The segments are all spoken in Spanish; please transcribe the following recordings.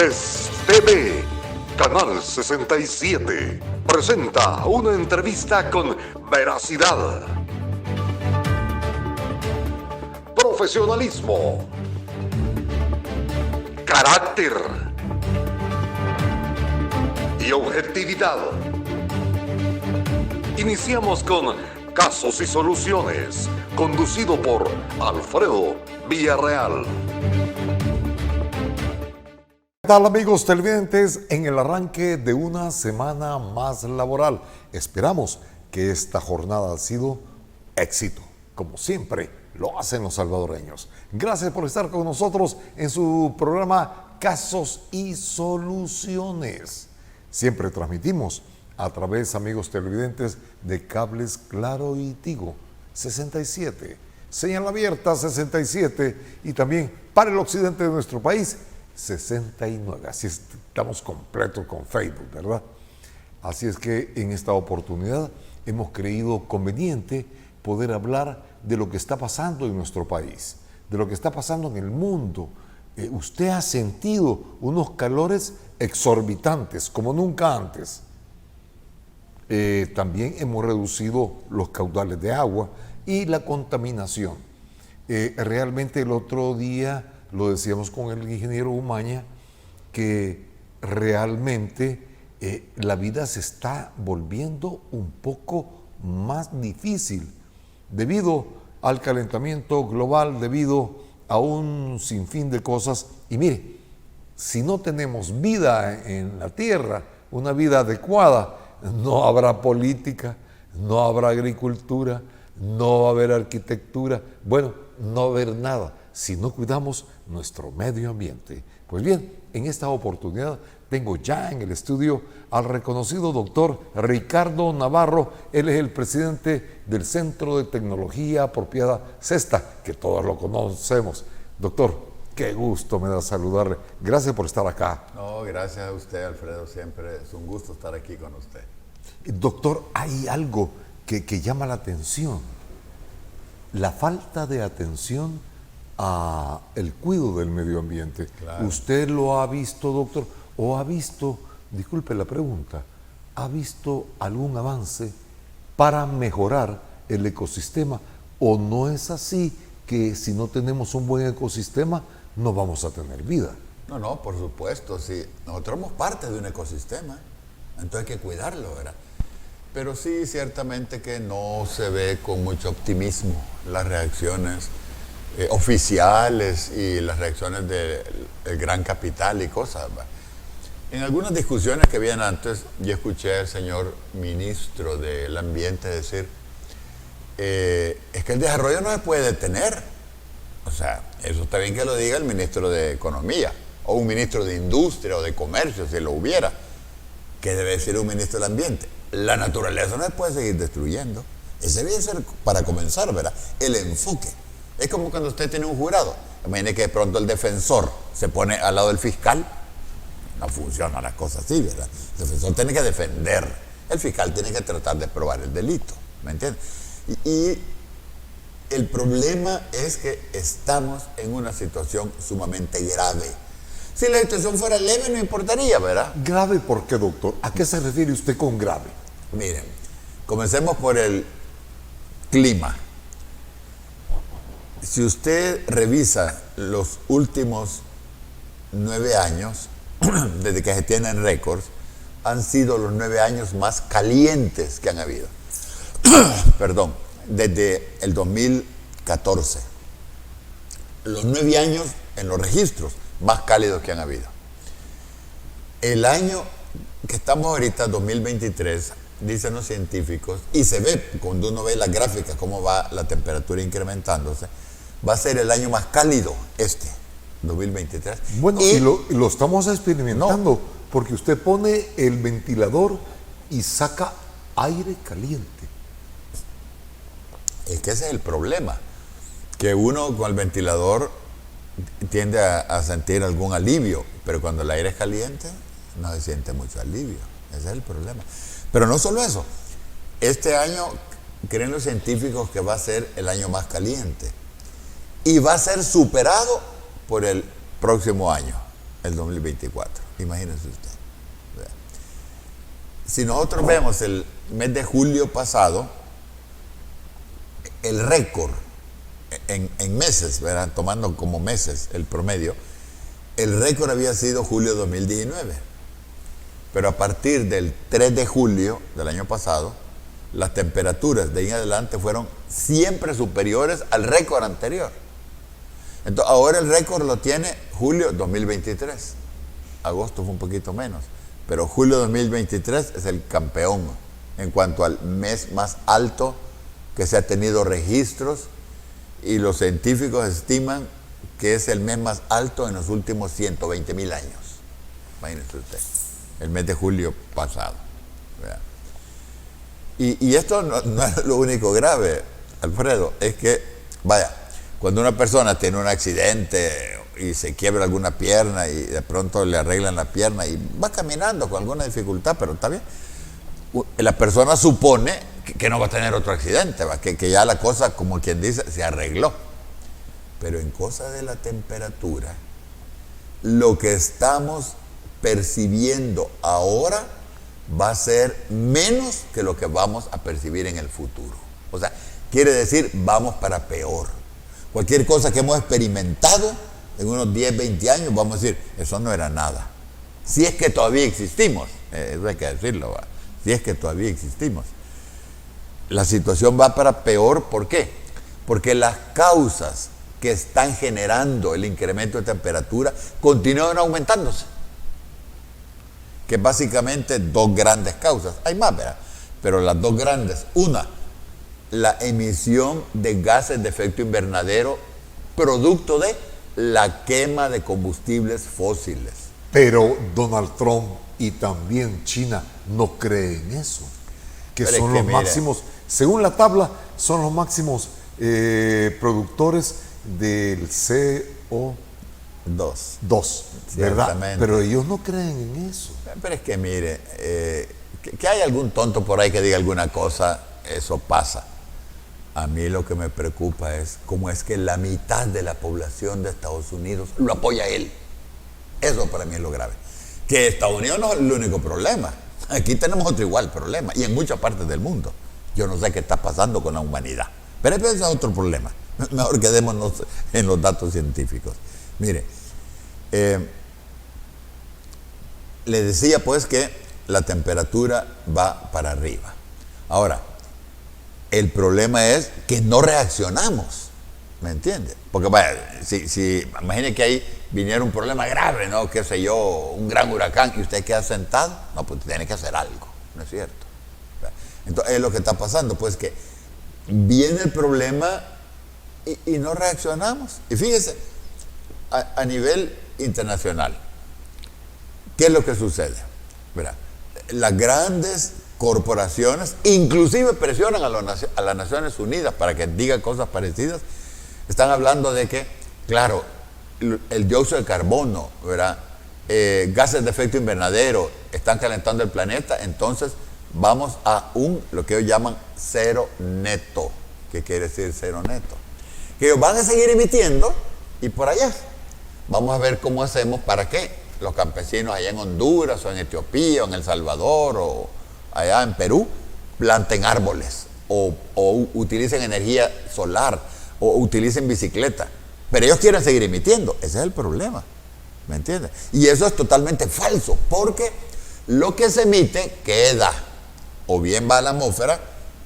Es TV. Canal 67 presenta una entrevista con veracidad, profesionalismo, carácter y objetividad. Iniciamos con Casos y Soluciones, conducido por Alfredo Villarreal. ¿Qué tal, amigos televidentes? En el arranque de una semana más laboral, esperamos que esta jornada ha sido éxito, como siempre lo hacen los salvadoreños. Gracias por estar con nosotros en su programa Casos y Soluciones. Siempre transmitimos a través, amigos televidentes, de cables Claro y Tigo 67, señal abierta 67 y también para el occidente de nuestro país 69. Así estamos completos con Facebook, ¿verdad? Así es que en esta oportunidad hemos creído conveniente poder hablar de lo que está pasando en nuestro país, de lo que está pasando en el mundo. Usted ha sentido unos calores exorbitantes como nunca antes. También hemos reducido los caudales de agua y la contaminación. Realmente el otro día lo decíamos con el ingeniero Umaña, que realmente la vida se está volviendo un poco más difícil debido al calentamiento global, debido a un sinfín de cosas. Y mire, si no tenemos vida en la tierra, una vida adecuada, no habrá política, no habrá agricultura, no va a haber arquitectura, bueno, no va a haber nada si no cuidamos nuestro medio ambiente. Pues bien, en esta oportunidad tengo ya en el estudio al reconocido doctor Ricardo Navarro. Él es el presidente del Centro de Tecnología Apropiada CESTA, que todos lo conocemos. Doctor, qué gusto me da saludarle. Gracias por estar acá. No, gracias a usted, Alfredo. Siempre es un gusto estar aquí con usted. Doctor, hay algo que llama la atención. La falta de atención a el cuidado del medio ambiente. Claro. ¿Usted lo ha visto, doctor? ¿O ha visto, disculpe la pregunta, ha visto algún avance para mejorar el ecosistema? ¿O no es así que si no tenemos un buen ecosistema no vamos a tener vida? No, por supuesto, sí. Nosotros somos parte de un ecosistema, entonces hay que cuidarlo, ¿verdad? Pero sí, ciertamente que no se ve con mucho optimismo las reacciones oficiales y las reacciones del gran capital y cosas. En algunas discusiones que habían antes, yo escuché al señor ministro del Ambiente decir, es que el desarrollo no se puede detener. O sea, eso está bien que lo diga el ministro de Economía, o un ministro de Industria o de Comercio, si lo hubiera, que debe decir un ministro del Ambiente. La naturaleza no se puede seguir destruyendo. Ese debe ser, para comenzar, ¿verdad?, el enfoque. Es como cuando usted tiene un jurado. Imagine que de pronto el defensor se pone al lado del fiscal. No funciona la cosa así, ¿verdad? El defensor tiene que defender. El fiscal tiene que tratar de probar el delito. ¿Me entiendes? Y el problema es que estamos en una situación sumamente grave. Si la situación fuera leve no importaría, ¿verdad? ¿Grave por qué, doctor? ¿A qué se refiere usted con grave? Miren, comencemos por el clima. Si usted revisa los últimos 9 años, desde que se tienen récords, han sido los 9 años más calientes que han habido. Perdón, desde el 2014. Los 9 años en los registros más cálidos que han habido. El año que estamos ahorita, 2023, dicen los científicos, y se ve cuando uno ve las gráficas cómo va la temperatura incrementándose, va a ser el año más cálido 2023. Bueno, y lo estamos experimentando, porque usted pone el ventilador y saca aire caliente. Es que ese es el problema, que uno con el ventilador tiende a sentir algún alivio, pero cuando el aire es caliente no se siente mucho alivio. Ese es el problema. Pero no solo eso, este año creen los científicos que va a ser el año más caliente y va a ser superado por el próximo año. el 2024. Imagínense usted. Vea. Si nosotros vemos el mes de julio pasado, el récord en meses, ¿verdad? Tomando como meses el promedio, el récord había sido julio 2019. Pero a partir del 3 de julio del año pasado, las temperaturas de ahí en adelante fueron siempre superiores al récord anterior. Entonces, ahora el récord lo tiene julio 2023. Agosto fue un poquito menos. Pero julio 2023 es el campeón en cuanto al mes más alto que se ha tenido registros, y los científicos estiman que es el mes más alto en los últimos 120,000 años. Imagínense usted, el mes de julio pasado. ¿Verdad? Y esto no es lo único grave, Alfredo, es que, vaya, cuando una persona tiene un accidente y se quiebra alguna pierna y de pronto le arreglan la pierna y va caminando con alguna dificultad, pero está bien, la persona supone que no va a tener otro accidente, ¿va? Que ya la cosa, como quien dice, se arregló. Pero en cosa de la temperatura, lo que estamos percibiendo ahora va a ser menos que lo que vamos a percibir en el futuro. O sea, quiere decir, vamos para peor. Cualquier cosa que hemos experimentado en unos 10, 20 años, vamos a decir, eso no era nada. Si es que todavía existimos, eso hay que decirlo, ¿va? Si es que todavía existimos. La situación va para peor, ¿por qué? Porque las causas que están generando el incremento de temperatura continúan aumentándose. Que básicamente dos grandes causas. Hay más, ¿verdad? Pero las dos grandes. Una, la emisión de gases de efecto invernadero producto de la quema de combustibles fósiles. Pero Donald Trump y también China no creen eso, que pero son es que, los mire, máximos, según la tabla, son los máximos productores del CO2, Dos. ¿verdad? Ciertamente. Pero ellos no creen en eso. Pero es que mire, que hay algún tonto por ahí que diga alguna cosa, eso pasa. A mí lo que me preocupa es cómo es que la mitad de la población de Estados Unidos lo apoya a él. Eso para mí es lo grave. Que Estados Unidos no es el único problema. Aquí tenemos otro igual problema, y en muchas partes del mundo. Yo no sé qué está pasando con la humanidad. Pero ese es otro problema. Mejor quedémonos en los datos científicos. Mire, le decía pues que la temperatura va para arriba. Ahora, el problema es que no reaccionamos, ¿me entiende? Porque vaya, si imagine que ahí viniera un problema grave, ¿no? Qué sé yo, un gran huracán, y usted queda sentado, no, pues tiene que hacer algo, ¿no es cierto? Entonces es lo que está pasando, pues que viene el problema y no reaccionamos. Y fíjese, a nivel internacional, ¿qué es lo que sucede? Verá, las grandes corporaciones, inclusive presionan a las Naciones Unidas para que digan cosas parecidas. Están hablando de que, claro, el dióxido de carbono, ¿verdad? Gases de efecto invernadero están calentando el planeta, entonces vamos a lo que ellos llaman cero neto. ¿Qué quiere decir cero neto? Que ellos van a seguir emitiendo y por allá. Vamos a ver cómo hacemos para que los campesinos allá en Honduras o en Etiopía o en El Salvador o allá en Perú planten árboles o utilicen energía solar o utilicen bicicleta. Pero ellos quieren seguir emitiendo. Ese es el problema. ¿Me entiendes? Y eso es totalmente falso, porque lo que se emite queda. O bien va a la atmósfera,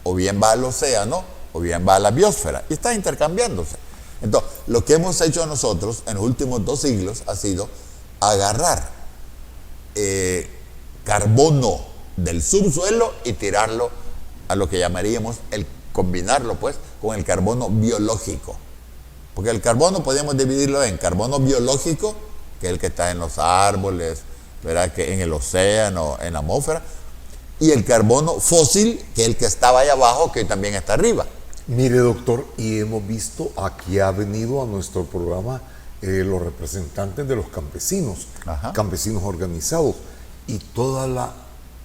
o bien va al océano, o bien va a la biosfera. Y está intercambiándose. Entonces, lo que hemos hecho nosotros en los últimos 2 siglos ha sido agarrar carbono del subsuelo y tirarlo a lo que llamaríamos combinarlo pues con el carbono biológico. Porque el carbono podemos dividirlo en carbono biológico, que es el que está en los árboles, ¿verdad? Que en el océano, en la atmósfera, y el carbono fósil, que es el que estaba ahí abajo, que también está arriba. Mire, doctor, y hemos visto, aquí ha venido a nuestro programa los representantes de los campesinos, Ajá. campesinos organizados, y toda la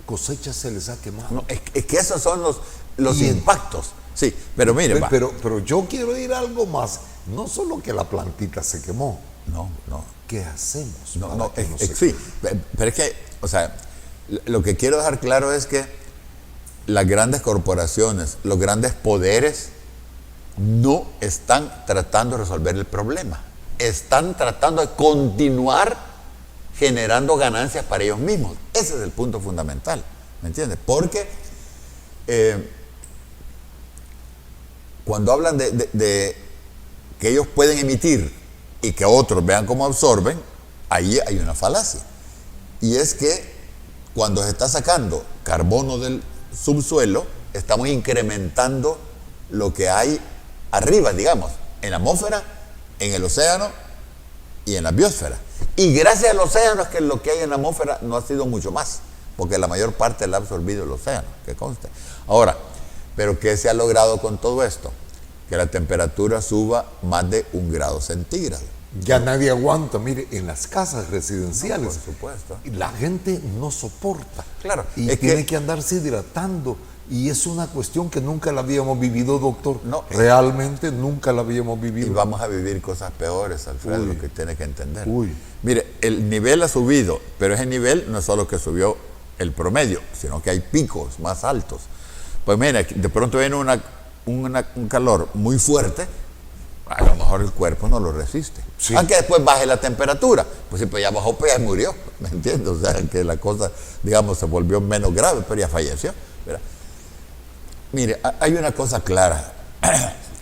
cosecha se les ha quemado. No, es que esos son los impactos. Sí, pero mire, pero yo quiero ir a algo más. No solo que la plantita se quemó, no. ¿Qué hacemos? No, para no, que no se sí, pero es que, o sea, lo que quiero dejar claro es que las grandes corporaciones, los grandes poderes, no están tratando de resolver el problema. Están tratando de continuar generando ganancias para ellos mismos. Ese es el punto fundamental, ¿me entiendes? Porque cuando hablan de que ellos pueden emitir y que otros vean cómo absorben, ahí hay una falacia. Y es que cuando se está sacando carbono del subsuelo, estamos incrementando lo que hay arriba, digamos, en la atmósfera, en el océano y en la biosfera. Y gracias al océano es que lo que hay en la atmósfera no ha sido mucho más, porque la mayor parte la ha absorbido el océano, que conste. Ahora, ¿pero qué se ha logrado con todo esto? Que la temperatura suba más de 1 grado centígrado. Ya nadie aguanta, mire, en las casas residenciales. No, por supuesto. La gente no soporta. Claro, Y es tiene que- que andarse hidratando. Y es una cuestión que nunca la habíamos vivido, doctor. No, realmente nunca la habíamos Y vivido. vamos a vivir cosas peores, Alfredo, Uy. lo que tiene que entender. Uy. Mire, el nivel ha subido, pero ese nivel no es solo que subió el promedio, sino que hay picos más altos. Pues mira, de pronto viene un calor muy fuerte, a lo mejor el cuerpo no lo resiste. Sí. Aunque después baje la temperatura, pues sí, pues ya bajó, pues ya murió, ¿me entiendes? O sea, que la cosa, digamos, se volvió menos grave, pero ya falleció, ¿verdad? Mire, hay una cosa clara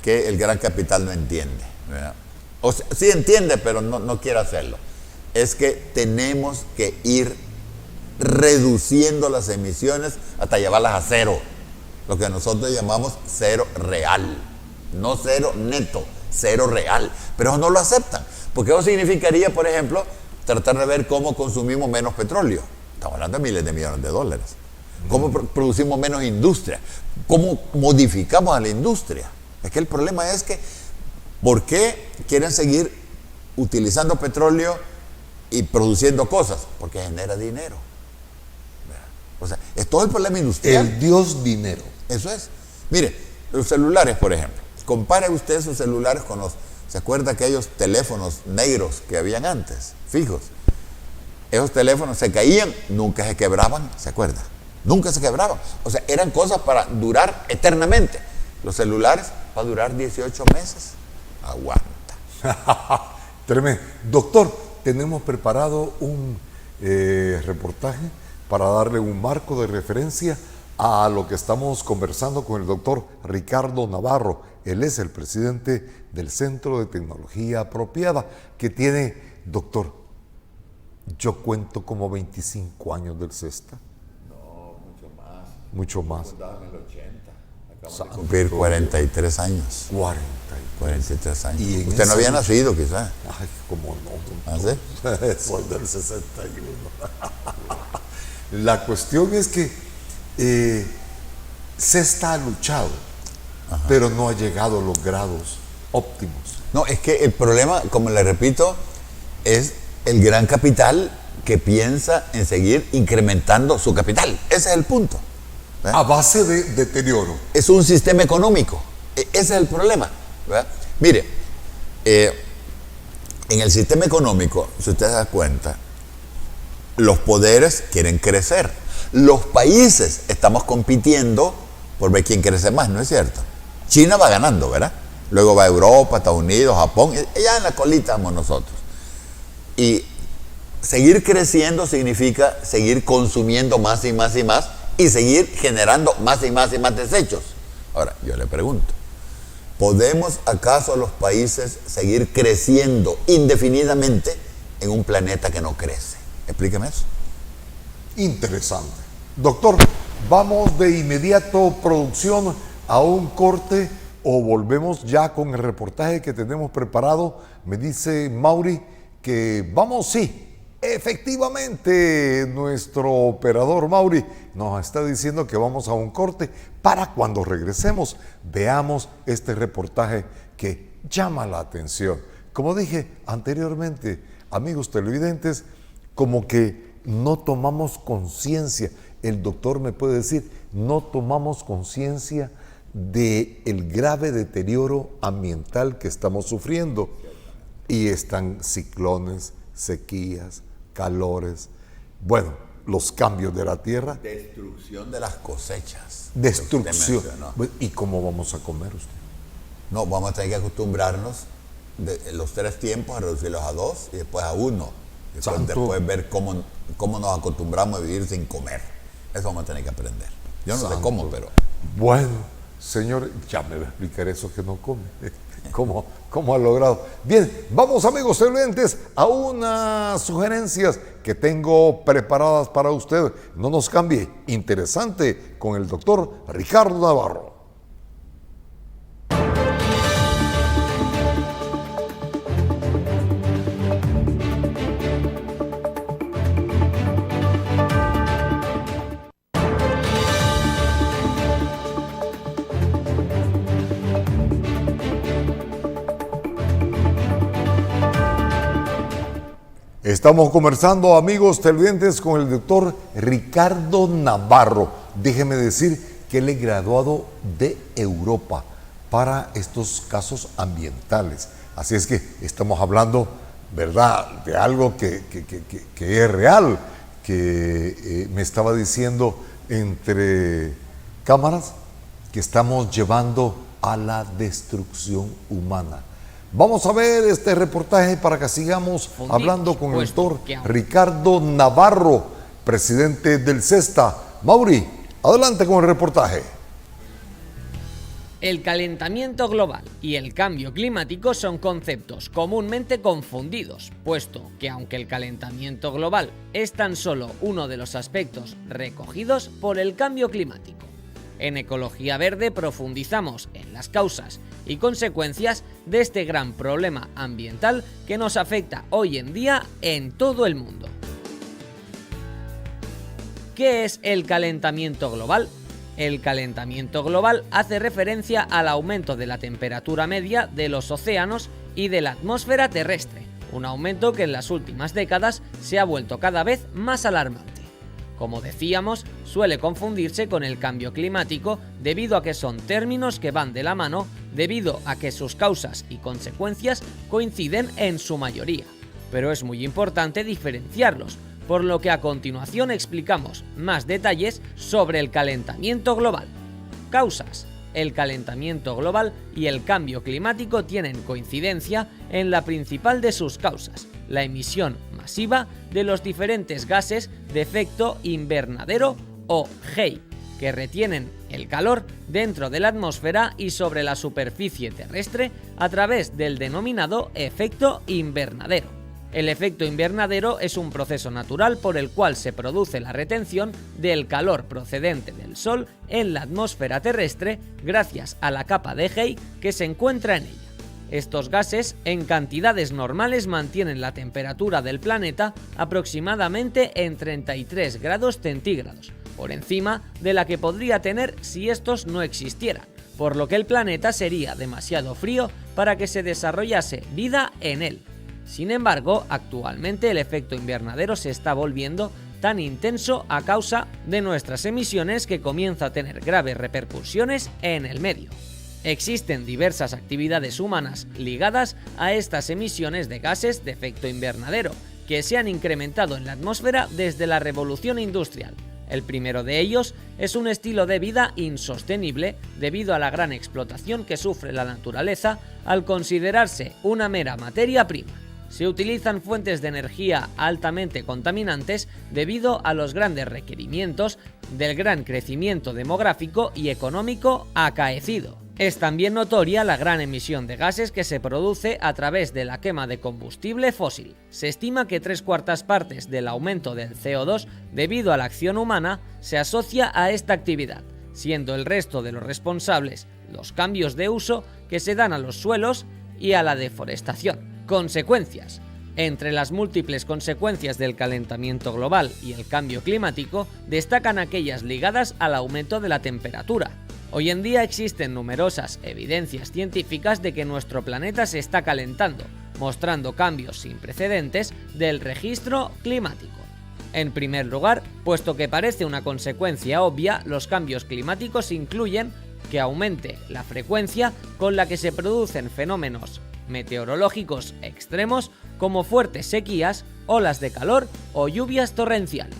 que el gran capital no entiende, ¿verdad? O sea, sí entiende, pero no quiere hacerlo. Es que tenemos que ir reduciendo las emisiones hasta llevarlas a cero. Lo que nosotros llamamos cero real. No cero neto, cero real. Pero eso no lo aceptan. Porque eso significaría, por ejemplo, tratar de ver cómo consumimos menos petróleo. Estamos hablando de miles de millones de dólares. Cómo producimos menos industria. Cómo modificamos a la industria. Es que el problema es que, ¿por qué quieren seguir utilizando petróleo y produciendo cosas? Porque genera dinero. O sea, es todo el problema industrial. El Dios dinero. Eso es. Mire, los celulares, por ejemplo. Compare usted sus celulares con los... ¿Se acuerda aquellos teléfonos negros que habían antes? Fijos. Esos teléfonos se caían, nunca se quebraban, ¿se acuerda? Nunca se quebraban. O sea, eran cosas para durar eternamente. Los celulares para durar 18 meses. Aguanta. Tremendo. Doctor, tenemos preparado un reportaje para darle un marco de referencia a lo que estamos conversando con el doctor Ricardo Navarro. Él es el presidente del Centro de Tecnología Apropiada, que tiene, doctor, yo cuento como 25 años del CESTA. No, mucho más. Mucho más. Estaba en el 80. Acabamos de cumplir 43 años. 40. 43 años. Y en Usted no esa había lucha- nacido, quizás. Ay, cómo no. ¿Ah, sí? Soy del 61. La cuestión es que CESTA ha luchado, pero no ha llegado a los grados óptimos. No, es que el problema, como le repito, es el gran capital que piensa en seguir incrementando su capital. Ese es el punto. ¿Verdad? A base de deterioro. Es un sistema económico. Ese es el problema. ¿Verdad? Mire, en el sistema económico, si usted se da cuenta, los poderes quieren crecer. Los países estamos compitiendo por ver quién crece más, ¿no es cierto? China va ganando, ¿verdad? Luego va Europa, Estados Unidos, Japón, y ya en la colita vamos nosotros. Y seguir creciendo significa seguir consumiendo más y más y más y seguir generando más y más y más desechos. Ahora, yo le pregunto, ¿podemos acaso los países seguir creciendo indefinidamente en un planeta que no crece? Explíqueme eso. Interesante. Doctor, vamos de inmediato, producción, a un corte o volvemos ya con el reportaje que tenemos preparado. Me dice Mauri que vamos, sí. Efectivamente, nuestro operador Mauri nos está diciendo que vamos a un corte para cuando regresemos veamos este reportaje que llama la atención. Como dije anteriormente, amigos televidentes, como que no tomamos conciencia, el doctor me puede decir, no tomamos conciencia del grave deterioro ambiental que estamos sufriendo. y están ciclones, sequías, calores, bueno, los cambios de la tierra. Destrucción de las cosechas. Destrucción. ¿Y cómo vamos a comer usted? No, vamos a tener que acostumbrarnos de los 3 tiempos a reducirlos a 2 y después a 1. Después ver cómo nos acostumbramos a vivir sin comer. Eso vamos a tener que aprender. Yo no sé cómo, pero... Bueno, señor, ya me va a explicar eso que no come. ¿Cómo ha logrado? Bien, vamos amigos televidentes a unas sugerencias que tengo preparadas para usted. No nos cambie. Interesante con el doctor Ricardo Navarro. Estamos conversando, amigos televidentes, con el doctor Ricardo Navarro. Déjeme decir que él es graduado de Europa para estos casos ambientales. Así es que estamos hablando, ¿verdad?, de algo que es real, que me estaba diciendo entre cámaras que estamos llevando a la destrucción humana. Vamos a ver este reportaje para que sigamos hablando con el doctor Ricardo Navarro, presidente del CESTA. Mauri, adelante con el reportaje. El calentamiento global y el cambio climático son conceptos comúnmente confundidos, puesto que aunque el calentamiento global es tan solo uno de los aspectos recogidos por el cambio climático, en Ecología Verde profundizamos en las causas y consecuencias de este gran problema ambiental que nos afecta hoy en día en todo el mundo. ¿Qué es el calentamiento global? El calentamiento global hace referencia al aumento de la temperatura media de los océanos y de la atmósfera terrestre, un aumento que en las últimas décadas se ha vuelto cada vez más alarmante. Como decíamos, suele confundirse con el cambio climático debido a que son términos que van de la mano, debido a que sus causas y consecuencias coinciden en su mayoría. Pero es muy importante diferenciarlos, por lo que a continuación explicamos más detalles sobre el calentamiento global. Causas. El calentamiento global y el cambio climático tienen coincidencia en la principal de sus causas, la emisión masiva de los diferentes gases de efecto invernadero o GEI, que retienen el calor dentro de la atmósfera y sobre la superficie terrestre a través del denominado efecto invernadero. El efecto invernadero es un proceso natural por el cual se produce la retención del calor procedente del Sol en la atmósfera terrestre gracias a la capa de GEI que se encuentra en ella. Estos gases, en cantidades normales, mantienen la temperatura del planeta aproximadamente en 33 grados centígrados, por encima de la que podría tener si estos no existieran, por lo que el planeta sería demasiado frío para que se desarrollase vida en él. Sin embargo, actualmente el efecto invernadero se está volviendo tan intenso a causa de nuestras emisiones que comienza a tener graves repercusiones en el medio. Existen diversas actividades humanas ligadas a estas emisiones de gases de efecto invernadero, que se han incrementado en la atmósfera desde la revolución industrial. El primero de ellos es un estilo de vida insostenible debido a la gran explotación que sufre la naturaleza al considerarse una mera materia prima. Se utilizan fuentes de energía altamente contaminantes debido a los grandes requerimientos del gran crecimiento demográfico y económico acaecido. Es también notoria la gran emisión de gases que se produce a través de la quema de combustible fósil. Se estima que 3/4 partes del aumento del CO2 debido a la acción humana se asocia a esta actividad, siendo el resto de los responsables los cambios de uso que se dan a los suelos y a la deforestación. Consecuencias. Entre las múltiples consecuencias del calentamiento global y el cambio climático, destacan aquellas ligadas al aumento de la temperatura. Hoy en día existen numerosas evidencias científicas de que nuestro planeta se está calentando, mostrando cambios sin precedentes del registro climático. En primer lugar, puesto que parece una consecuencia obvia, los cambios climáticos incluyen que aumente la frecuencia con la que se producen fenómenos meteorológicos extremos como fuertes sequías, olas de calor o lluvias torrenciales.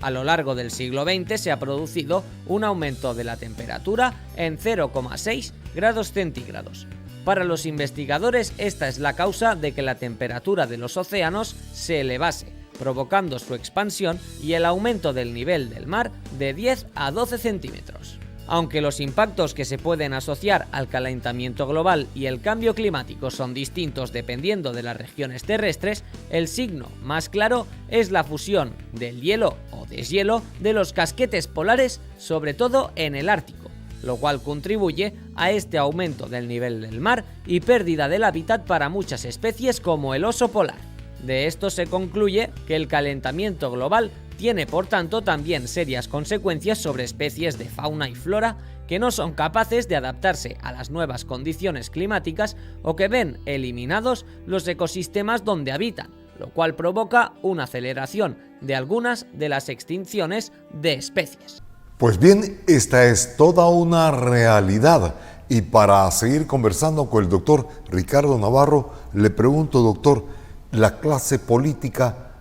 A lo largo del siglo XX se ha producido un aumento de la temperatura en 0,6 grados centígrados. Para los investigadores, esta es la causa de que la temperatura de los océanos se elevase, provocando su expansión y el aumento del nivel del mar de 10 a 12 centímetros. Aunque los impactos que se pueden asociar al calentamiento global y el cambio climático son distintos dependiendo de las regiones terrestres, el signo más claro es la fusión del hielo o deshielo de los casquetes polares, sobre todo en el Ártico, lo cual contribuye a este aumento del nivel del mar y pérdida del hábitat para muchas especies como el oso polar. De esto se concluye que el calentamiento global tiene por tanto también serias consecuencias sobre especies de fauna y flora que no son capaces de adaptarse a las nuevas condiciones climáticas o que ven eliminados los ecosistemas donde habitan, lo cual provoca una aceleración de algunas de las extinciones de especies. Pues bien, esta es toda una realidad. Y para seguir conversando con el doctor Ricardo Navarro, le pregunto, doctor, la clase política,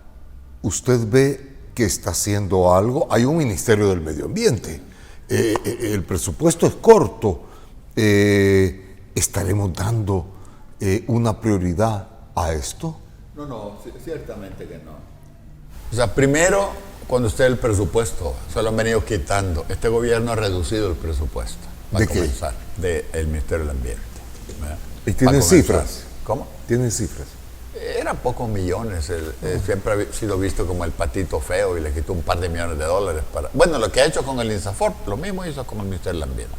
¿usted ve que está haciendo algo? Hay un Ministerio del Medio Ambiente, el presupuesto es corto, ¿estaremos dando una prioridad a esto? No, ciertamente que no. O sea, primero, cuando usted el presupuesto, se lo han venido quitando. Este gobierno ha reducido el presupuesto. ¿De qué? Comenzar, del Ministerio del Ambiente. ¿Verdad? ¿Y tienen cifras? ¿Cómo? ¿Tienen cifras? Eran pocos millones. Siempre ha sido visto como el patito feo y le quitó un par de millones de dólares para... Bueno, lo que ha hecho con el INSAFOR, lo mismo hizo con el Ministerio del Ambiente.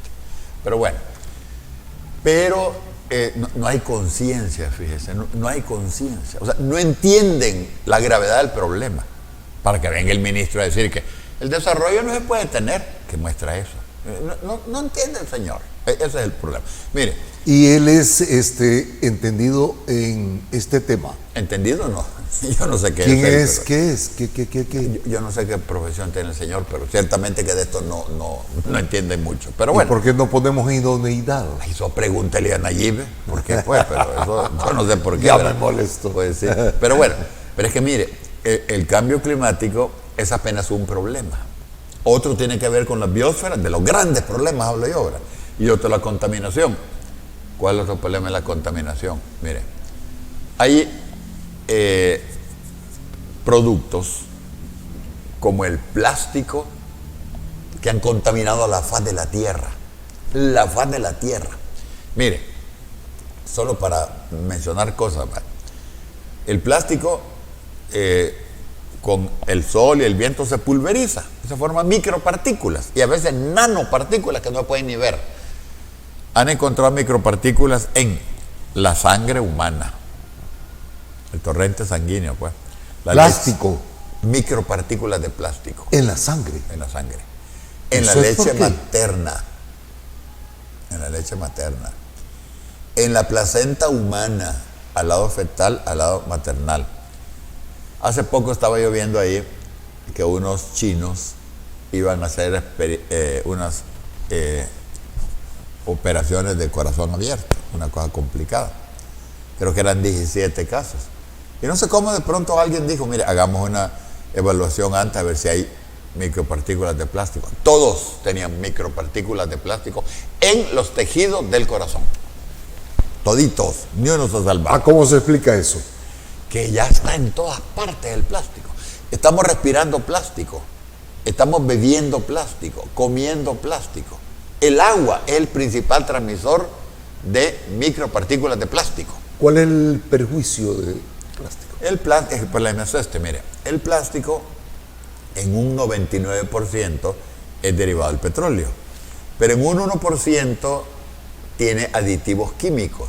Pero bueno, no hay conciencia, fíjese, no hay conciencia. O sea, no entienden la gravedad del problema. Para que venga el ministro a decir que el desarrollo no se puede tener, que muestra eso. No entiende el señor. Ese es el problema. Mire. ¿Y él es entendido en este tema? ¿Entendido no? Yo no sé qué ¿Quién es. ¿Qué es? ¿Qué? Yo no sé qué profesión tiene el señor, pero ciertamente que de esto no entiende mucho. Pero bueno. ¿Y por qué no ponemos idoneidad? Eso pregúntele a Nayib, ¿por qué fue? Pero eso yo no sé por qué. Ya me molesto. Pues sí. Pero bueno, pero es que mire, el cambio climático es apenas un problema. Otro tiene que ver con la biosfera, de los grandes problemas hablo yo ahora. Y otro la contaminación. ¿Cuál es el otro problema de la contaminación? Mire, hay productos como el plástico que han contaminado la faz de la Tierra. La faz de la Tierra. Mire, solo para mencionar cosas, el plástico con el sol y el viento se pulveriza, se forman micropartículas y a veces nanopartículas que no pueden ni ver. Han encontrado micropartículas en la sangre humana, el torrente sanguíneo, pues. Plástico. Micropartículas de plástico. En la sangre. En la sangre. En la leche materna. En la leche materna. En la placenta humana, al lado fetal, al lado maternal. Hace poco estaba yo viendo ahí que unos chinos iban a hacer unas operaciones de corazón abierto, una cosa complicada. Creo que eran 17 casos. Y no sé cómo de pronto alguien dijo, mire, hagamos una evaluación antes a ver si hay micropartículas de plástico. Todos tenían micropartículas de plástico en los tejidos del corazón. Toditos, ni uno se salvaba. ¿Cómo se explica eso? Que ya está en todas partes el plástico. Estamos respirando plástico, estamos bebiendo plástico, comiendo plástico. El agua es el principal transmisor de micropartículas de plástico. ¿Cuál es el perjuicio del plástico? El problema es mire, el plástico en un 99% es derivado del petróleo, pero en un 1% tiene aditivos químicos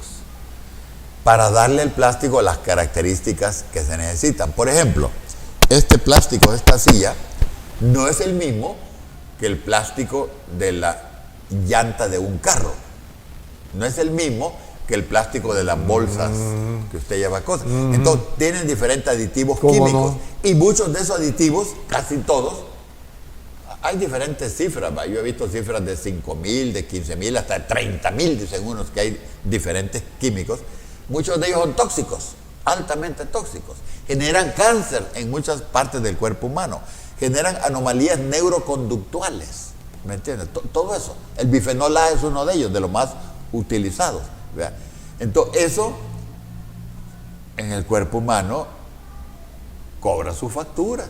para darle al plástico las características que se necesitan. Por ejemplo, este plástico de esta silla no es el mismo que el plástico de la llanta de un carro. No es el mismo que el plástico de las bolsas que usted lleva cosas. Entonces, tienen diferentes aditivos químicos. No? Y muchos de esos aditivos, casi todos, hay diferentes cifras. Yo he visto cifras de 5.000, de 15.000, hasta de 30.000, dicen unos que hay diferentes químicos. Muchos de ellos son tóxicos, altamente tóxicos. Generan cáncer en muchas partes del cuerpo humano. Generan anomalías neuroconductuales. ¿Me entiendes? Todo eso. El bifenol A es uno de ellos, de los más utilizados. ¿Verdad? Entonces, eso en el cuerpo humano cobra su factura.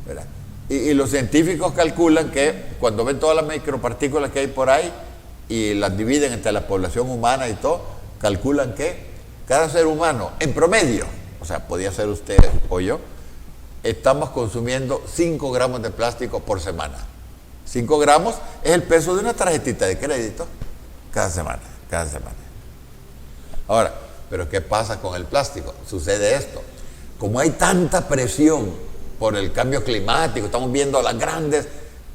¿Verdad? Y los científicos calculan que cuando ven todas las micropartículas que hay por ahí y las dividen entre la población humana y todo, calculan que cada ser humano, en promedio, o sea, podía ser usted o yo, estamos consumiendo 5 gramos de plástico por semana. 5 gramos es el peso de una tarjetita de crédito cada semana. Ahora, ¿pero qué pasa con el plástico? Sucede esto. Como hay tanta presión por el cambio climático, estamos viendo las grandes,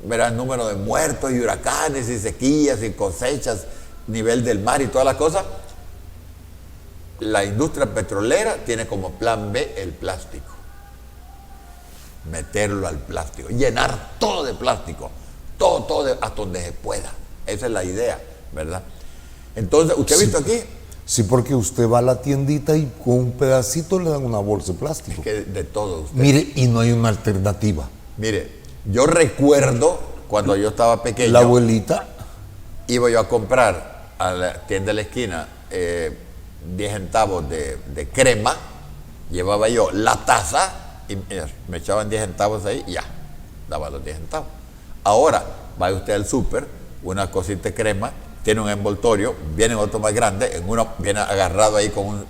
verán, número de muertos y huracanes y sequías y cosechas, nivel del mar y todas las cosas, la industria petrolera tiene como plan B el plástico. Meterlo al plástico, llenar todo de plástico, todo hasta donde se pueda. Esa es la idea, ¿verdad? Entonces, ¿usted ha visto aquí? Sí, porque usted va a la tiendita y con un pedacito le dan una bolsa de plástico. Es que de todo usted. Mire, y no hay una alternativa. Mire, yo recuerdo cuando yo estaba pequeño. La abuelita. Iba yo a comprar a la tienda de la esquina 10 centavos de crema, llevaba yo la taza y me echaban 10 centavos ahí y ya, daba los 10 centavos. Ahora, vaya usted al súper, una cosita de crema, tiene un envoltorio, viene otro más grande, en uno viene agarrado ahí con un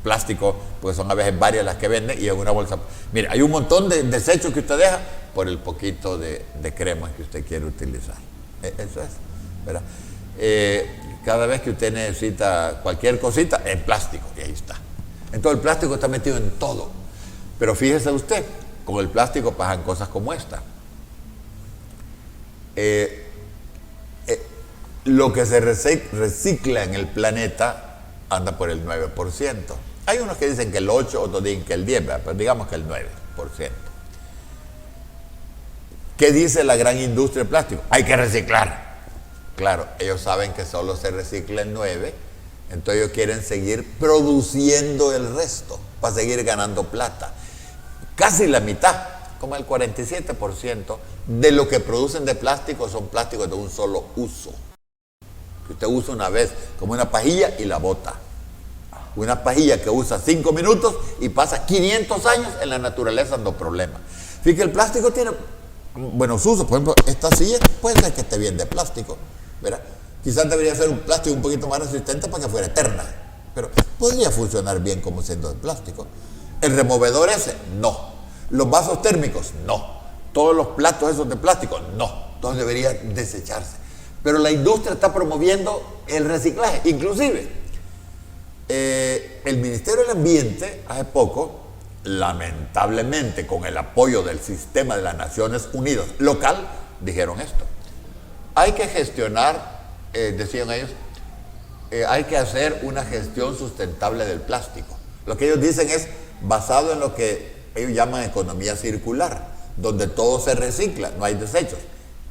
plástico, porque son a veces varias las que venden, y en una bolsa. Mire, hay un montón de desechos que usted deja por el poquito de crema que usted quiere utilizar. Eso es, ¿verdad? Cada vez que usted necesita cualquier cosita, es plástico, y ahí está. Entonces el plástico está metido en todo. Pero fíjese usted, con el plástico pasan cosas como esta. Lo que se recicla en el planeta anda por el 9%. Hay unos que dicen que el 8%, otros dicen que el 10%, pero digamos que el 9%. ¿Qué dice la gran industria del plástico? Hay que reciclar. Claro, ellos saben que solo se recicla el 9%, entonces ellos quieren seguir produciendo el resto para seguir ganando plata. Casi la mitad, como el 47% de lo que producen de plástico son plásticos de un solo uso. Que usted usa una vez, como una pajilla y la bota. Una pajilla que usa 5 minutos y pasa 500 años en la naturaleza dando problemas. Fíjate que el plástico tiene buenos usos. Por ejemplo, esta silla puede ser que esté bien de plástico, ¿verdad? Quizás debería ser un plástico un poquito más resistente para que fuera eterna, pero podría funcionar bien como siendo de plástico. El removedor ese, no. Los vasos térmicos, no. Todos los platos esos de plástico, no. Entonces debería desecharse. Pero la industria está promoviendo el reciclaje. Inclusive, el Ministerio del Ambiente, hace poco, lamentablemente, con el apoyo del sistema de las Naciones Unidas local, dijeron esto. Hay que gestionar, decían ellos, hay que hacer una gestión sustentable del plástico. Lo que ellos dicen es basado en lo que ellos llaman economía circular, donde todo se recicla, no hay desechos.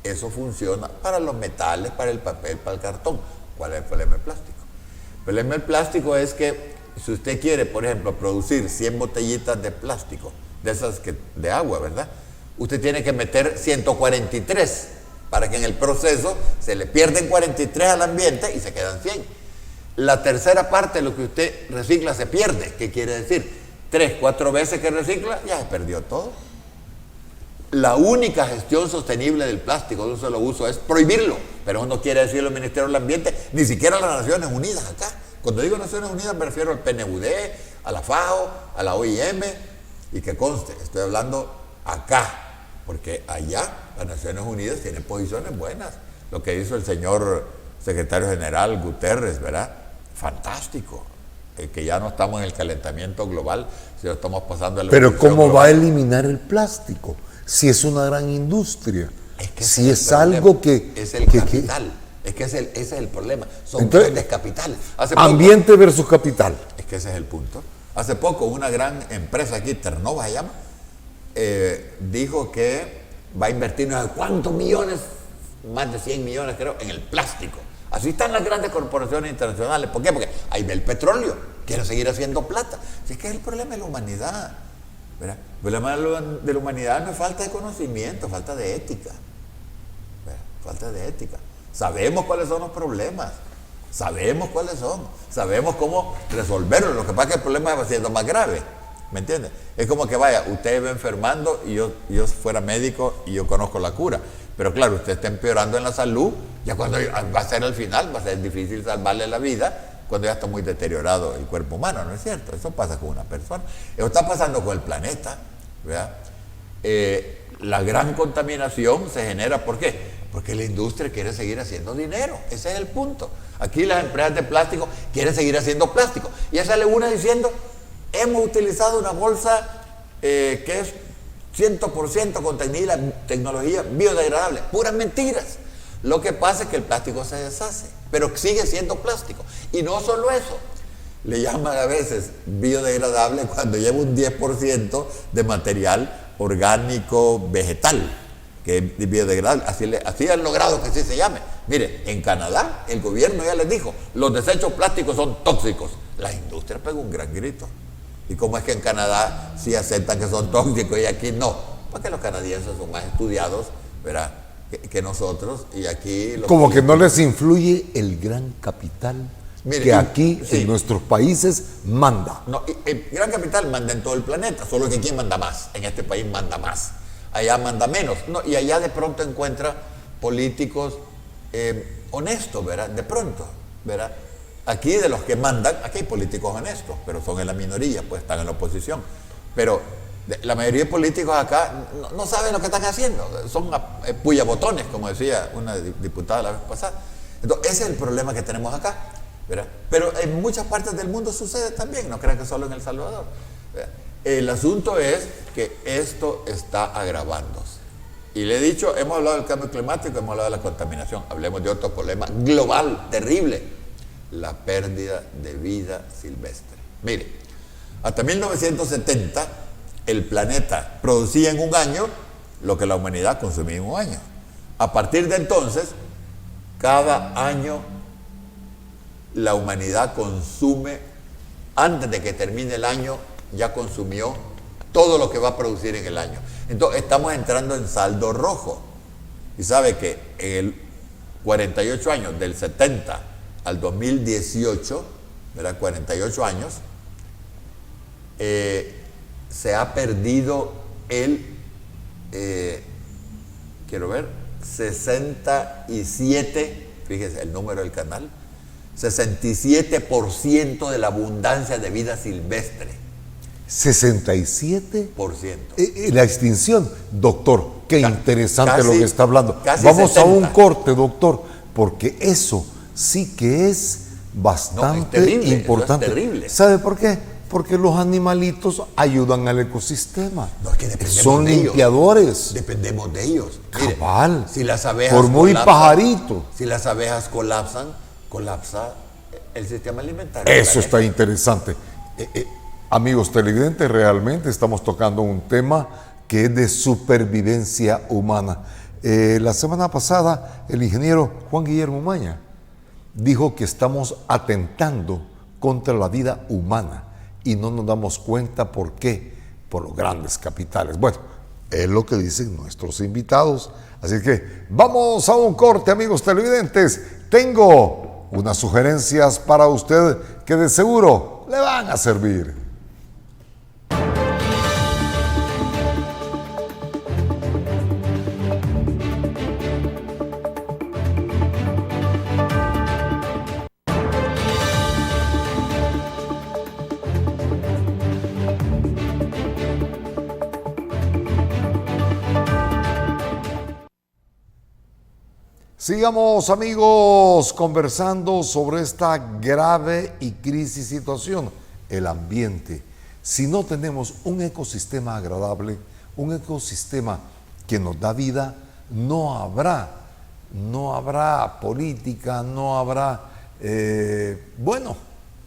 Eso funciona para los metales, para el papel, para el cartón. ¿Cuál es el problema del plástico? El problema del plástico es que si usted quiere, por ejemplo, producir 100 botellitas de plástico, de esas de agua, ¿verdad? Usted tiene que meter 143 para que en el proceso se le pierden 43 al ambiente y se quedan 100. La tercera parte de lo que usted recicla se pierde. ¿Qué quiere decir? 3, 4 veces que recicla, ya se perdió todo. La única gestión sostenible del plástico de un solo uso es prohibirlo, pero eso no quiere decir el Ministerio del Ambiente, ni siquiera las Naciones Unidas acá. Cuando digo Naciones Unidas me refiero al PNUD, a la FAO, a la OIM, y que conste, estoy hablando acá, porque allá las Naciones Unidas tienen posiciones buenas. Lo que hizo el señor secretario general Guterres, ¿verdad? Fantástico. Que ya no estamos en el calentamiento global, sino estamos pasando a la Pero ¿cómo global. va a eliminar el plástico? Si es una gran industria, Es que si es problema. algo que... Es el capital, es que ese es el problema, son Entonces, grandes capitales. Hace poco, ambiente versus capital. es que ese es el punto. Hace poco una gran empresa aquí, Ternova se llama, dijo que va a invertir no sé cuántos millones, más de 100 millones creo, en el plástico. Así están las grandes corporaciones internacionales. ¿Por qué? Porque ahí ve el petróleo. quieren seguir haciendo plata. Si es que es el problema de la humanidad, ¿verdad? El problema de la humanidad no es falta de conocimiento, falta de ética, ¿verdad? Falta de ética. Sabemos cuáles son los problemas, sabemos cuáles son, sabemos cómo resolverlos. Lo que pasa es que el problema va siendo más grave, ¿me entiende? Es como que vaya, usted va enfermando y yo fuera médico y yo conozco la cura. Pero claro, usted está empeorando en la salud, ya cuando va a ser al final, va a ser difícil salvarle la vida cuando ya está muy deteriorado el cuerpo humano, ¿no es cierto? Eso pasa con una persona. Eso está pasando con el planeta, ¿verdad? La gran contaminación se genera, ¿por qué? Porque la industria quiere seguir haciendo dinero, ese es el punto. Aquí las empresas de plástico quieren seguir haciendo plástico. Y ya sale una diciendo, hemos utilizado una bolsa que es 100% con tecnología biodegradable. Puras mentiras. Lo que pasa es que el plástico se deshace, pero sigue siendo plástico. Y no solo eso, le llaman a veces biodegradable cuando lleva un 10% de material orgánico vegetal, que es biodegradable. Así han logrado que así se llame. Mire, en Canadá el gobierno ya les dijo, los desechos plásticos son tóxicos. La industria pegó un gran grito. ¿Y cómo es que en Canadá sí aceptan que son tóxicos y aquí no? Porque los canadienses son más estudiados, ¿verdad?, que nosotros, y aquí... Como que no les influye el gran capital. Mire, que aquí, sí, en nuestros países, manda. No, el gran capital manda en todo el planeta, solo que aquí manda más. En este país manda más. Allá manda menos. No, y allá de pronto encuentra políticos honestos, ¿verdad? De pronto, ¿verdad? Aquí de los que mandan, aquí hay políticos honestos, pero son en la minoría, pues están en la oposición. Pero la mayoría de políticos acá no saben lo que están haciendo, son puyabotones, como decía una diputada la vez pasada. Entonces, ese es el problema que tenemos acá, ¿verdad? Pero en muchas partes del mundo sucede también, no crean que solo en El Salvador, ¿verdad? El asunto es que esto está agravándose. Y le he dicho, hemos hablado del cambio climático, hemos hablado de la contaminación, hablemos de otro problema global, terrible, la pérdida de vida silvestre. Mire, hasta 1970 el planeta producía en un año lo que la humanidad consumía en un año. A partir de entonces, cada año la humanidad consume, antes de que termine el año, ya consumió todo lo que va a producir en el año. Entonces estamos entrando en saldo rojo. Y sabe que en el 48 años, del 70 al 2018, ¿verdad? 48 años, se ha perdido quiero ver, 67, fíjese el número del canal, 67% de la abundancia de vida silvestre. 67%. La extinción, doctor, qué interesante casi, lo que está hablando. Vamos 70. a un corte, doctor, porque eso sí que es bastante importante. Es terrible. ¿Sabe por qué? Porque los animalitos ayudan al ecosistema. No, es que dependemos son de ellos. Limpiadores. Dependemos de ellos. Mire, cabal. si las abejas por muy colapsan, pajarito. Si las abejas colapsa el sistema alimentario. Eso está interesante. Amigos televidentes, realmente estamos tocando un tema que es de supervivencia humana. La semana pasada, el ingeniero Juan Guillermo Umaña dijo que estamos atentando contra la vida humana y no nos damos cuenta por qué, por los grandes capitales. Bueno, es lo que dicen nuestros invitados. Así que vamos a un corte, amigos televidentes. Tengo unas sugerencias para usted que de seguro le van a servir. Sigamos, amigos, conversando sobre esta grave y crisis situación, el ambiente. Si no tenemos un ecosistema agradable, un ecosistema que nos da vida, no habrá política, no habrá,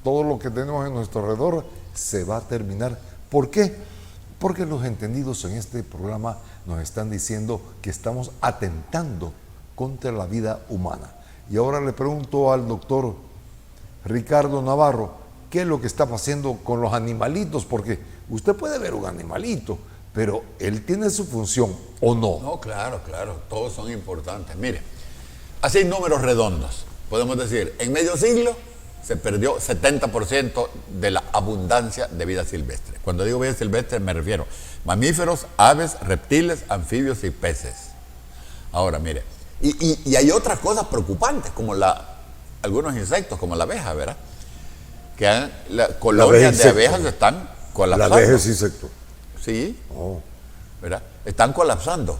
todo lo que tenemos en nuestro alrededor se va a terminar. ¿Por qué? Porque los entendidos en este programa nos están diciendo que estamos atentando contra la vida humana. Y ahora le pregunto al doctor Ricardo Navarro, qué es lo que está pasando con los animalitos, porque usted puede ver un animalito, pero él tiene su función o no. No, claro, claro, todos son importantes. Mire, así números redondos, podemos decir, en medio siglo se perdió 70% de la abundancia de vida silvestre. Cuando digo vida silvestre me refiero a mamíferos, aves, reptiles, anfibios y peces. Ahora, mire, y hay otras cosas preocupantes, como algunos insectos, como la abeja, ¿verdad? Que las colonias de abejas están colapsando. La abeja es insecto. Sí, Oh. ¿verdad? Están colapsando.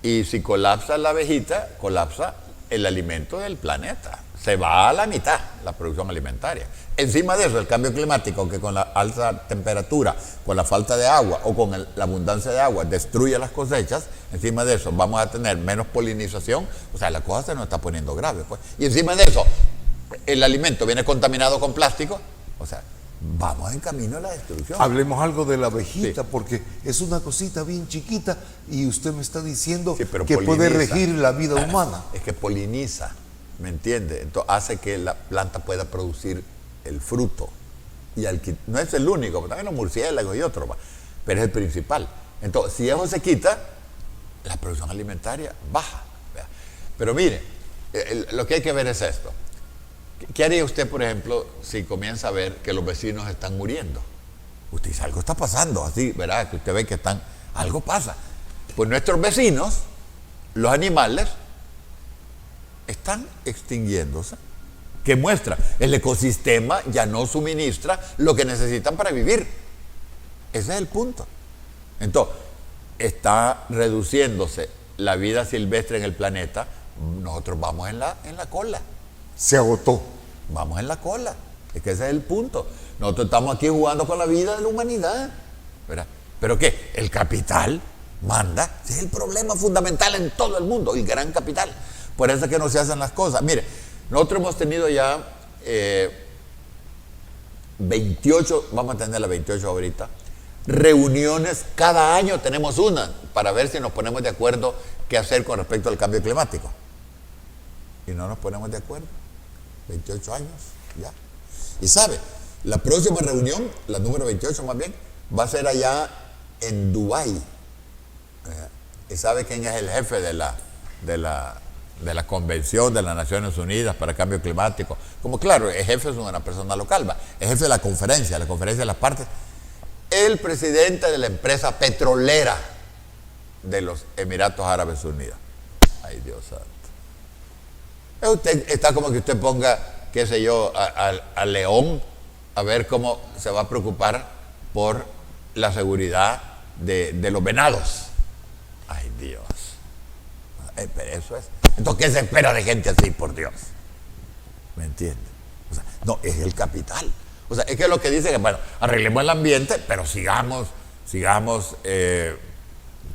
Y si colapsa la abejita, colapsa el alimento del planeta. Se va a la mitad la producción alimentaria. Encima de eso, el cambio climático, que con la alta temperatura, con la falta de agua o con la abundancia de agua destruye las cosechas, encima de eso vamos a tener menos polinización. O sea, la cosa se nos está poniendo grave, pues. Y encima de eso, el alimento viene contaminado con plástico. O sea, vamos en camino a la destrucción. Hablemos algo de la abejita, Sí. porque es una cosita bien chiquita y usted me está diciendo Sí, pero que puede poliniza. regir la vida humana. Es que poliniza, ¿me entiende? Entonces hace que la planta pueda producir el fruto. Y no es el único, también los murciélagos y otros, pero es el principal. Entonces, si eso se quita, la producción alimentaria baja. ¿Verdad? Pero mire, lo que hay que ver es esto. ¿Qué haría usted, por ejemplo, si comienza a ver que los vecinos están muriendo? Usted dice, algo está pasando, así, ¿verdad? Que usted ve que algo pasa. Pues nuestros vecinos, los animales, están extinguiéndose. ¿Qué muestra? El ecosistema ya no suministra lo que necesitan para vivir. Ese es el punto. Entonces, está reduciéndose la vida silvestre en el planeta. Nosotros vamos en la cola. Se agotó. Vamos en la cola. Es que ese es el punto. Nosotros estamos aquí jugando con la vida de la humanidad, ¿verdad? ¿Pero qué? El capital manda. Ese es el problema fundamental en todo el mundo, el gran capital. Por eso es que no se hacen las cosas. Mire, nosotros hemos tenido ya 28, vamos a tener las 28 ahorita, reuniones. Cada año tenemos una para ver si nos ponemos de acuerdo qué hacer con respecto al cambio climático. Y no nos ponemos de acuerdo. 28 años, ya. Y sabe, la próxima reunión, la número 28 más bien, va a ser allá en Dubái. ¿Y sabe quién es el jefe de la Convención de las Naciones Unidas para el Cambio Climático? Como claro, el jefe es una persona local, es jefe de la conferencia de las partes. El presidente de la empresa petrolera de los Emiratos Árabes Unidos. Ay, Dios santo. Usted está como que usted ponga, qué sé yo, a León a ver cómo se va a preocupar por la seguridad de los venados. Ay, Dios. Pero eso es. Entonces, ¿qué se espera de gente así, por Dios? ¿Me entiende? O sea, no, es el capital. O sea, es que lo que dice que, bueno, arreglemos el ambiente, pero sigamos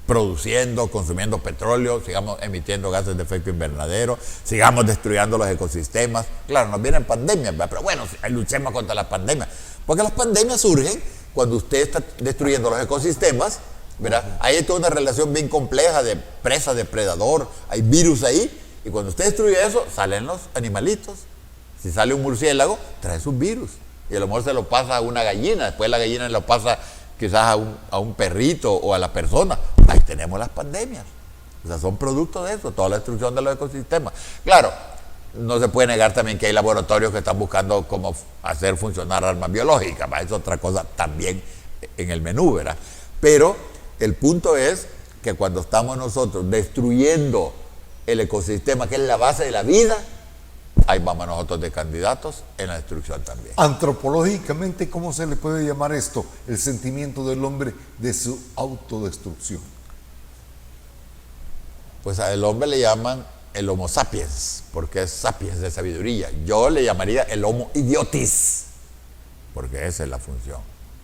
produciendo, consumiendo petróleo, sigamos emitiendo gases de efecto invernadero, sigamos destruyendo los ecosistemas. Claro, nos vienen pandemias, pero bueno, luchemos contra las pandemias. Porque las pandemias surgen cuando usted está destruyendo los ecosistemas, ¿verdad? Hay toda una relación bien compleja de presa, depredador, hay virus ahí, y cuando usted destruye eso, salen los animalitos. Si sale un murciélago, trae sus virus, y a lo mejor se lo pasa a una gallina, después la gallina lo pasa quizás a un perrito o a la persona. Ahí tenemos las pandemias. O sea, son productos de eso, toda la destrucción de los ecosistemas. Claro, no se puede negar también que hay laboratorios que están buscando cómo hacer funcionar armas biológicas. Es otra cosa también en el menú, ¿verdad? Pero el punto es que cuando estamos nosotros destruyendo el ecosistema, que es la base de la vida, ahí vamos nosotros de candidatos en la destrucción también. Antropológicamente, ¿cómo se le puede llamar esto? El sentimiento del hombre de su autodestrucción. Pues al hombre le llaman el homo sapiens, porque es sapiens de sabiduría. Yo le llamaría el homo idiotis, porque esa es la función.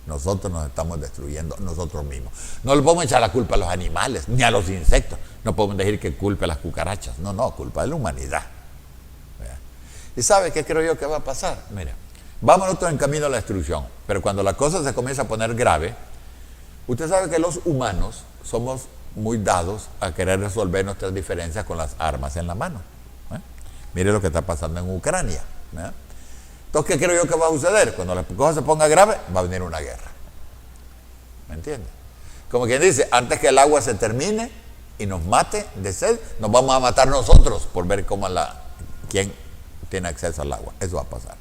Nosotros nos estamos destruyendo nosotros mismos. No le podemos echar la culpa a los animales, ni a los insectos. No podemos decir que culpe a las cucarachas. No, culpa de la humanidad. ¿Y sabe qué creo yo que va a pasar? Mira, vamos nosotros en camino a la destrucción, pero cuando la cosa se comienza a poner grave, usted sabe que los humanos somos muy dados a querer resolver nuestras diferencias con las armas en la mano. Mire lo que está pasando en Ucrania. Entonces, ¿qué creo yo que va a suceder? Cuando la cosa se ponga grave, va a venir una guerra. ¿Me entiendes? Como quien dice, antes que el agua se termine y nos mate de sed, nos vamos a matar nosotros por ver quién tiene acceso al agua. Eso va a pasar.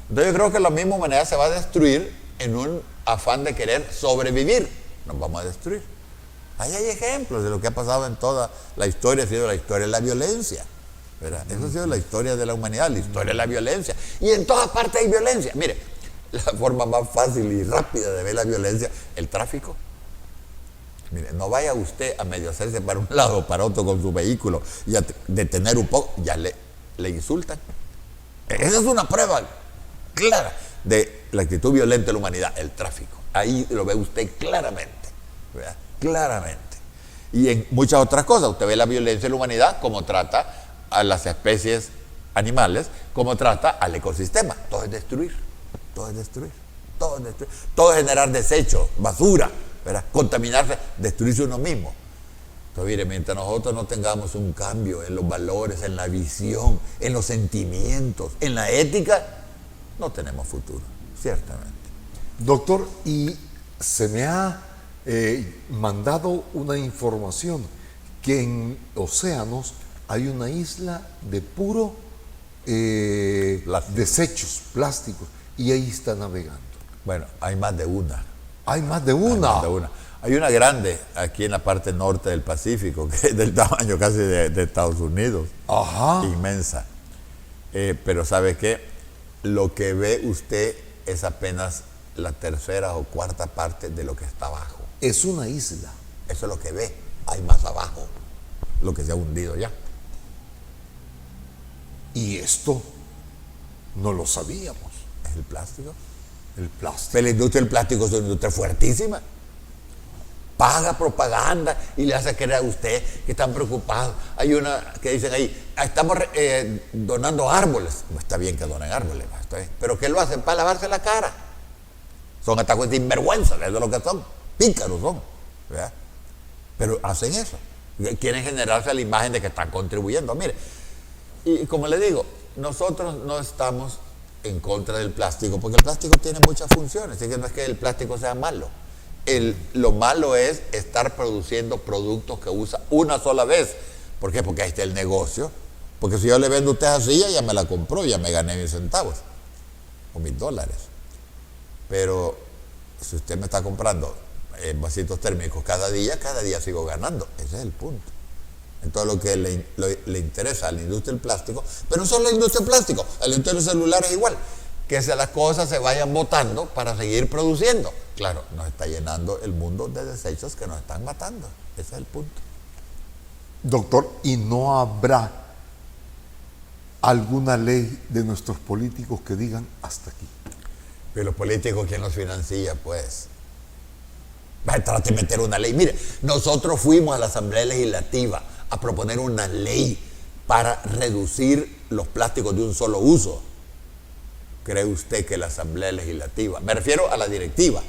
Entonces yo creo que de la misma manera se va a destruir en un afán de querer sobrevivir. Nos vamos a destruir. Ahí hay ejemplos de lo que ha pasado en toda la historia, ha sido la historia de la violencia. ¿Verdad? Eso ha sido la historia de la humanidad, la historia de la violencia. Y en todas partes hay violencia. Mire, la forma más fácil y rápida de ver la violencia, el tráfico. Mire, no vaya usted a medio hacerse para un lado o para otro con su vehículo y a detener un poco, ya le insultan. Esa es una prueba clara de la actitud violenta de la humanidad, el tráfico. Ahí lo ve usted claramente, ¿verdad? Claramente. Y en muchas otras cosas, usted ve la violencia de la humanidad como trata a las especies animales, como trata al ecosistema. Todo es destruir, todo es destruir, todo es destruir. Todo es generar desechos, basura, ¿verdad? Contaminarse, destruirse uno mismo. Entonces, mire, mientras nosotros no tengamos un cambio en los valores, en la visión, en los sentimientos, en la ética, no tenemos futuro, ciertamente. Doctor, y se me ha mandado una información que en océanos hay una isla de puro desechos plásticos y ahí está navegando. Bueno, hay más de una. Hay más de una. Hay más de una. Hay una grande aquí en la parte norte del Pacífico, que es del tamaño casi de Estados Unidos. Ajá. Inmensa. Pero ¿sabe qué? Lo que ve usted es apenas la tercera o cuarta parte de lo que está abajo. Es una isla. Eso es lo que ve. Hay más abajo. Lo que se ha hundido ya. Y esto no lo sabíamos. ¿Es el plástico? El plástico. Pero la industria del plástico es una industria fuertísima. Paga propaganda y le hace creer a usted que están preocupados. Hay una que dicen ahí, estamos donando árboles. No está bien que donen árboles, ¿no? Está bien. Pero ¿qué lo hacen? Para lavarse la cara. Son ataques de sinvergüenza, eso es lo que son. Pícaros son, ¿verdad? Pero hacen eso. Quieren generarse la imagen de que están contribuyendo. Mire, y como le digo, nosotros no estamos en contra del plástico, porque el plástico tiene muchas funciones, así que no es que el plástico sea malo. Lo malo es estar produciendo productos que usa una sola vez. ¿Por qué? Porque ahí está el negocio. Porque si yo le vendo a usted así, ya me la compró, ya me gané mis centavos o mis dólares. Pero si usted me está comprando vasitos térmicos cada día sigo ganando. Ese es el punto. Entonces lo que le interesa a la industria del plástico, pero no solo a la industria del plástico, a la industria del celular es igual, que las cosas se vayan botando para seguir produciendo. Claro, nos está llenando el mundo de desechos que nos están matando. Ese es el punto. Doctor, ¿y no habrá alguna ley de nuestros políticos que digan hasta aquí? Pero los políticos, ¿quién los financia? Pues trate de meter una ley. Mire, nosotros fuimos a la Asamblea Legislativa a proponer una ley para reducir los plásticos de un solo uso. ¿Cree usted que la Asamblea Legislativa, me refiero a la directiva,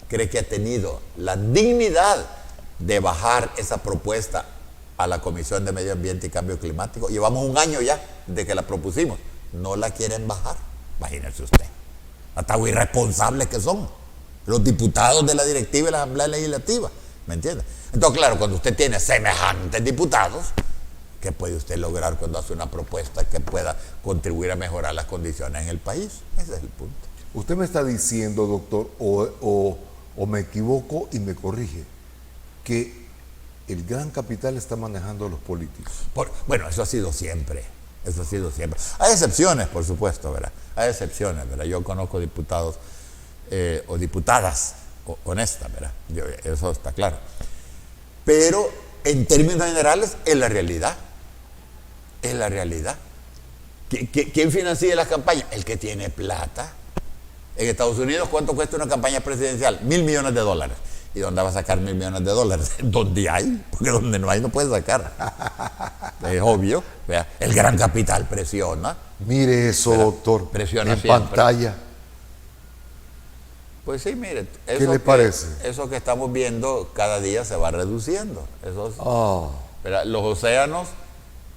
cree que ha tenido la dignidad de bajar esa propuesta a la Comisión de Medio Ambiente y Cambio Climático? Llevamos un año ya de que la propusimos. No la quieren bajar. Imagínese usted. Hasta irresponsables que son los diputados de la directiva y la Asamblea Legislativa. ¿Me entiende? Entonces, claro, cuando usted tiene semejantes diputados, ¿qué puede usted lograr cuando hace una propuesta que pueda contribuir a mejorar las condiciones en el país? Ese es el punto. Usted me está diciendo, doctor, o me equivoco y me corrige, que el gran capital está manejando a los políticos. Bueno, eso ha sido siempre. Eso ha sido siempre. Hay excepciones, por supuesto, ¿verdad? Hay excepciones, ¿verdad? Yo conozco diputados o diputadas honestas, ¿verdad? Eso está claro. Pero en términos generales es la realidad. Es la realidad. ¿Quién financia las campañas? El que tiene plata. En Estados Unidos, ¿cuánto cuesta una campaña presidencial? $1.000 millones. ¿Y dónde va a sacar $1.000 millones? ¿Dónde hay? Porque donde no hay no puede sacar. Es obvio. ¿Vea? El gran capital presiona. Mire eso, ¿verdad? doctor, Presiona en siempre. pantalla. Pues sí, mire. ¿Qué le parece? Eso que estamos viendo cada día se va reduciendo. ¿Verdad? Los océanos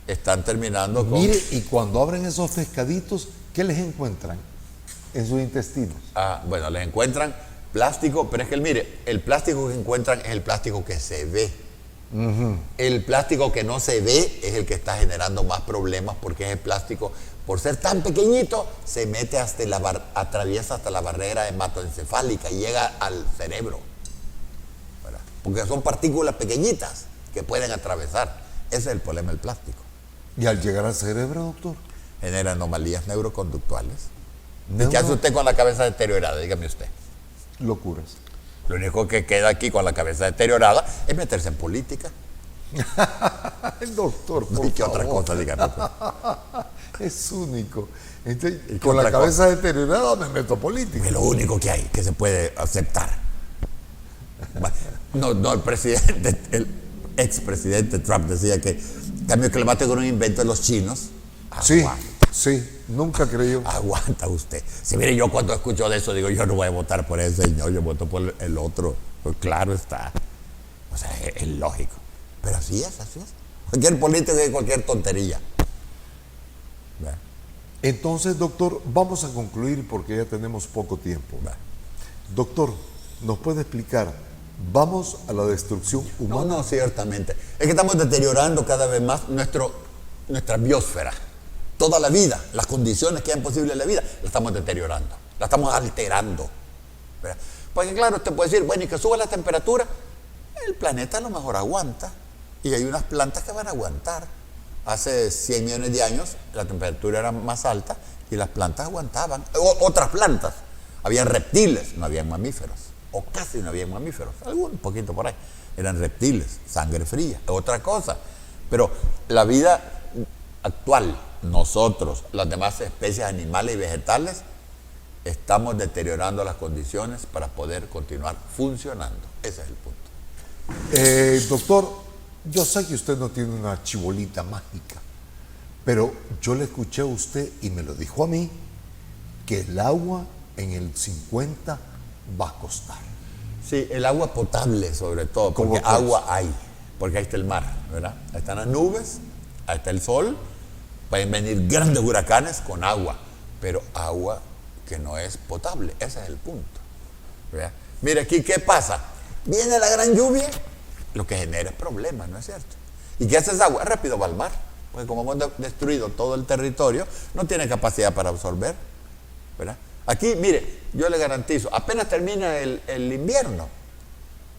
están terminando con... Mire, y cuando abren esos pescaditos, ¿qué les encuentran? en sus intestinos. Bueno, les encuentran plástico, pero es que mire, el plástico que encuentran es el plástico que se ve. El plástico que no se ve es el que está generando más problemas, porque es el plástico, por ser tan pequeñito, se mete atraviesa hasta la barrera hematoencefálica y llega al cerebro, ¿verdad? Porque son partículas pequeñitas que pueden atravesar. Ese es el problema del plástico. Y al llegar al cerebro, doctor, Genera anomalías neuroconductuales. ¿Y qué hace usted con la cabeza deteriorada? Dígame usted. locuras. Lo único que queda aquí con la cabeza deteriorada es meterse en política. Doctor, por ¿Y qué favor. otra cosa, dígame? Es único. Entonces, ¿Y qué con la otra cabeza deteriorada me meto política. Es lo único que hay que se puede aceptar. No, el presidente, el expresidente Trump decía que el cambio climático era un invento de los chinos. Sí, sí, nunca creyó. Aguanta usted. Si mire, yo cuando escucho de eso digo, yo no voy a votar por ese señor, yo voto por el otro. Pues claro está. O sea, es lógico. Pero así es. Cualquier político dice cualquier tontería. ¿Ve? Entonces, doctor, vamos a concluir porque ya tenemos poco tiempo. ¿Ve? Doctor, ¿nos puede explicar? ¿Vamos a la destrucción humana? No, ciertamente. Es que estamos deteriorando cada vez más nuestra biosfera. Toda la vida, las condiciones que hayan posible en la vida, la estamos deteriorando, la estamos alterando. ¿Verdad? Porque claro, usted puede decir, bueno, y que suba la temperatura, el planeta a lo mejor aguanta, y hay unas plantas que van a aguantar. Hace 100 millones de años la temperatura era más alta y las plantas aguantaban. Otras plantas, habían reptiles, no habían mamíferos, o casi no habían mamíferos, algún poquito por ahí, eran reptiles, sangre fría, otra cosa. Pero la vida actual, nosotros, las demás especies animales y vegetales, estamos deteriorando las condiciones para poder continuar funcionando. Ese es el punto. Doctor, yo sé que usted no tiene una chibolita mágica, pero yo le escuché a usted y me lo dijo a mí, que el agua en el 50 va a costar. Sí, el agua potable sobre todo, porque agua hay, porque ahí está el mar, ¿verdad? Ahí están las nubes, ahí está el sol, pueden venir grandes huracanes con agua, pero agua que no es potable, ese es el punto, ¿verdad? Mire aquí, ¿qué pasa? Viene la gran lluvia, lo que genera es problemas, ¿no es cierto? ¿Y qué hace esa agua? Rápido va al mar, porque como hemos destruido todo el territorio, no tiene capacidad para absorber, ¿verdad? Aquí, mire, yo le garantizo, apenas termina el invierno,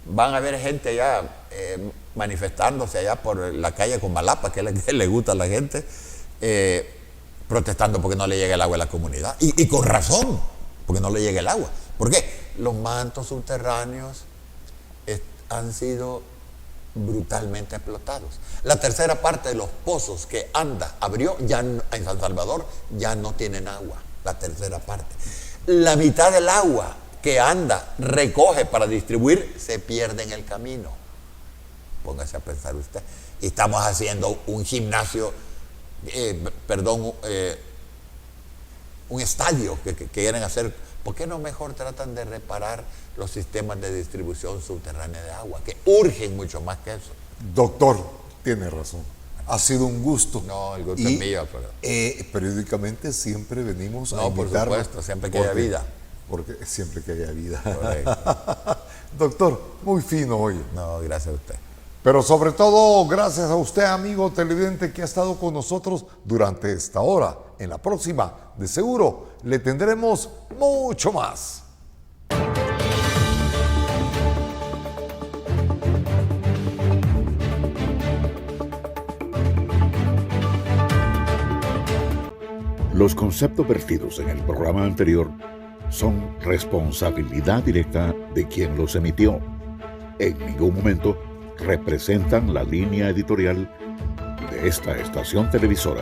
van a haber gente allá manifestándose allá por la calle Comalapa, que es la que le gusta a la gente, protestando porque no le llega el agua a la comunidad. Y con razón, porque no le llega el agua. ¿Por qué? Los mantos subterráneos han sido brutalmente explotados. La tercera parte de los pozos que ANDA abrió ya en San Salvador ya no tienen agua. La tercera parte. La mitad del agua que ANDA recoge para distribuir se pierde en el camino. Póngase a pensar usted. Y estamos haciendo un gimnasio, un estadio que quieren hacer. ¿Por qué no mejor tratan de reparar los sistemas de distribución subterránea de agua, que urgen mucho más que eso? Doctor, tiene razón. Ha sido un gusto. No, el gusto es mío. Pero... periódicamente siempre venimos a No, por invitarlo. supuesto, siempre que haya vida. Porque siempre que haya vida. Correcto. Doctor, muy fino hoy. No, gracias a usted. Pero sobre todo, gracias a usted, amigo televidente, que ha estado con nosotros durante esta hora. En la próxima, de seguro, le tendremos mucho más. Los conceptos vertidos en el programa anterior son responsabilidad directa de quien los emitió. En ningún momento representan la línea editorial de esta estación televisora.